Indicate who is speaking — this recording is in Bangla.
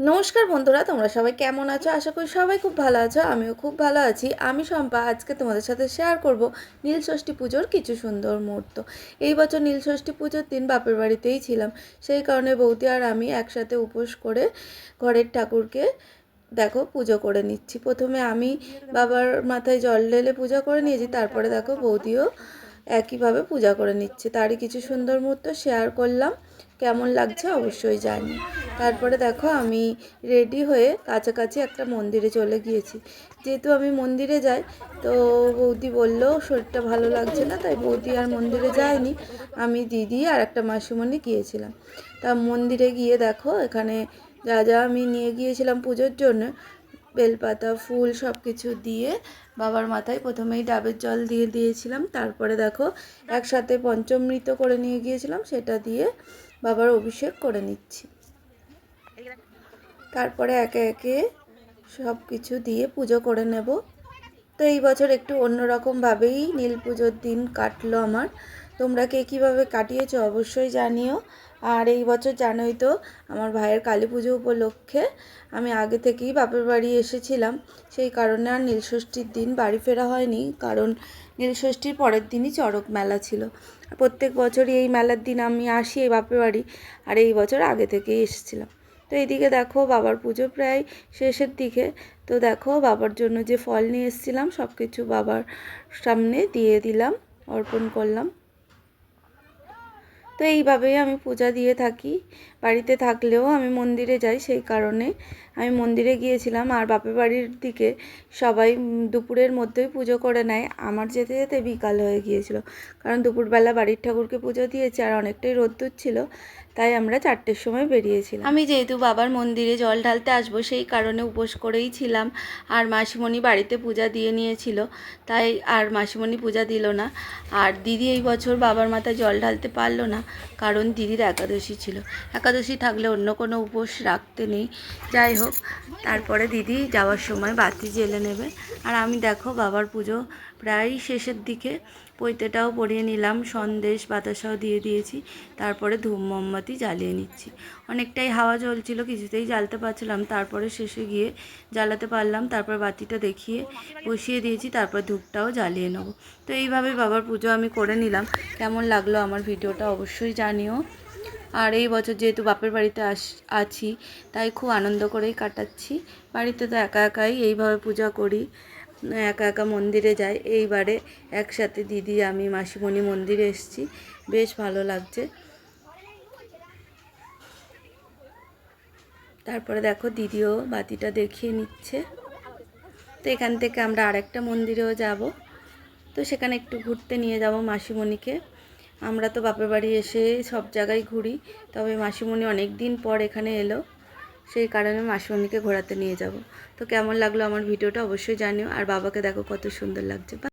Speaker 1: নমস্কার বন্ধুরা, তোমরা সবাই কেমন আছো? আশা করি সবাই খুব ভালো আছো। আমিও খুব ভালো আছি। আমি শম্পা। আজকে তোমাদের সাথে শেয়ার করব নীলষষ্ঠী পুজোর কিছু সুন্দর মুহূর্ত। এই বছর নীলষষ্ঠী পুজোর দিন বাপের বাড়িতেই ছিলাম, সেই কারণে বৌদি আর আমি একসাথে উপোস করে ঘরের ঠাকুরকে দেখো পুজো করে নিচ্ছি। প্রথমে আমি বাবার মাথায় জল ঢেলে পূজা করে নিয়েছি, তারপরে দেখো বৌদিও একইভাবে পূজা করে নিচ্ছে। তারই কিছু সুন্দর মুহূর্ত শেয়ার করলাম। কেমন লাগছে অবশ্যই জানি। তারপরে দেখো আমি রেডি হয়ে কাছাকাছি একটা মন্দিরে চলে গিয়েছি। যেহেতু আমি মন্দিরে যাই, তো বৌদি বললো শরীরটা ভালো লাগছে না, তাই বৌদি আর মন্দিরে যায়নি। আমি, দিদি আর একটা মাসিমণি গিয়েছিলাম। তা মন্দিরে গিয়ে দেখো এখানে যা যা আমি নিয়ে গিয়েছিলাম পুজোর জন্য, বেলপাতা, ফুল সব কিছু দিয়ে বাবার মাথায় প্রথমেই ডাবের জল দিয়ে দিয়েছিলাম। তারপরে দেখো একসাথে পঞ্চামৃত করে নিয়ে গিয়েছিলাম, সেটা দিয়ে বাবার অভিষেক করে নিচ্ছি। তারপরে একে একে সব কিছু দিয়ে পুজো করে নেব। তো এই বছর একটু অন্যরকমভাবেই নীল পুজোর দিন কাটলো আমার। তোমরা কে কীভাবে কাটিয়েছো অবশ্যই জানিও। আর এই বছর জানোই তো, আমার ভাইয়ের কালী পুজো উপলক্ষে আমি আগে থেকেই বাপের বাড়ি এসেছিলাম, সেই কারণে আর নীলষষ্ঠীর দিন বাড়ি ফেরা হয়নি, কারণ নীলষষ্ঠীর পরের দিনই চড়ক মেলা ছিল। প্রত্যেক বছরই এই মেলার দিন আমি আসি এই বাপের বাড়ি, আর এই বছর আগে থেকেই এসেছিলাম। তো এইদিকে দেখো বাবার পুজো প্রায় শেষের দিকে। তো দেখো বাবার জন্য যে ফল নিয়ে এসেছিলাম সব কিছু বাবার সামনে দিয়ে দিলাম, অর্পণ করলাম। তো এইভাবেই আমি পূজা দিয়ে থাকি। বাড়িতে থাকলেও আমি মন্দিরে যাই, সেই কারণে আমি মন্দিরে গিয়েছিলাম। আর বাপের বাড়ির দিকে সবাই দুপুরের মধ্যেই পুজো করে নেয়। আমার যেতে যেতে বিকাল হয়ে গিয়েছিল, কারণ দুপুরবেলা বাড়ির ঠাকুরকে পুজো দিয়েছে আর অনেকটাই রোদ্দুর ছিল, তাই আমরা 4টের সময় বেরিয়েছিলাম। আমি যেহেতু বাবার মন্দিরে জল ঢালতে আসবো, সেই কারণে উপোস করেই ছিলাম। আর মাসিমণি বাড়িতে পূজা দিয়ে নিয়েছিল, তাই আর মাসিমণি পূজা দিল না। আর দিদি এই বছর বাবার মাথায় জল ঢালতে পারলো না, কারণ দিদির একাদশী ছিল। একাদশী থাকলে অন্য কোনো উপোস রাখতে নেই। যাই হোক, তারপরে দিদি যাওয়ার সময় বাতি জ্বেলে নেবে। আর আমি দেখো বাবার পুজো প্রায় শেষের দিকে, পৈতেটাও পরিয়ে নিলাম, সন্দেশ বাতাসাও দিয়ে দিয়েছি। তারপরে ধূপ মোমবাতি জ্বালিয়ে নিচ্ছি। অনেকটাই হাওয়া চলছিল, কিছুতেই জ্বালতে পারছিলাম, তারপরে শেষে গিয়ে জ্বালাতে পারলাম। তারপর বাতিটা দেখিয়ে বসিয়ে দিয়েছি, তারপর ধূপটাও জ্বালিয়ে নেব। তো এইভাবে বাবার পুজো আমি করে নিলাম। কেমন লাগলো আমার ভিডিওটা অবশ্যই জানিও। আর এই বছর যেহেতু বাপের বাড়িতে আছি, তাই খুব আনন্দ করেই কাটাচ্ছি। বাড়িতে তো একা একাই এইভাবে পূজা করি, একা একা মন্দিরে যাই। এইবারে একসাথে দিদি, আমি, মাসিমণি মন্দিরে এসেছি, বেশ ভালো লাগছে। তারপরে দেখো দিদিও বাতিটা দেখিয়ে নিচ্ছে। তো এখান থেকে আমরা আরেকটা মন্দিরেও যাব, তো সেখানে একটু ঘুরতে নিয়ে যাব মাসিমণিকে। আমরা তো বাপের বাড়ি এসে সব জায়গায় ঘুরি, তবে মাসিমণি অনেক দিন পর এখানে এলো, সেই কারণে মাসিমণিকে ঘোরাতে নিয়ে যাব। তো কেমন লাগলো আমার ভিডিওটা অবশ্যই জানিও। আর বাবাকে দেখো কত সুন্দর লাগছে।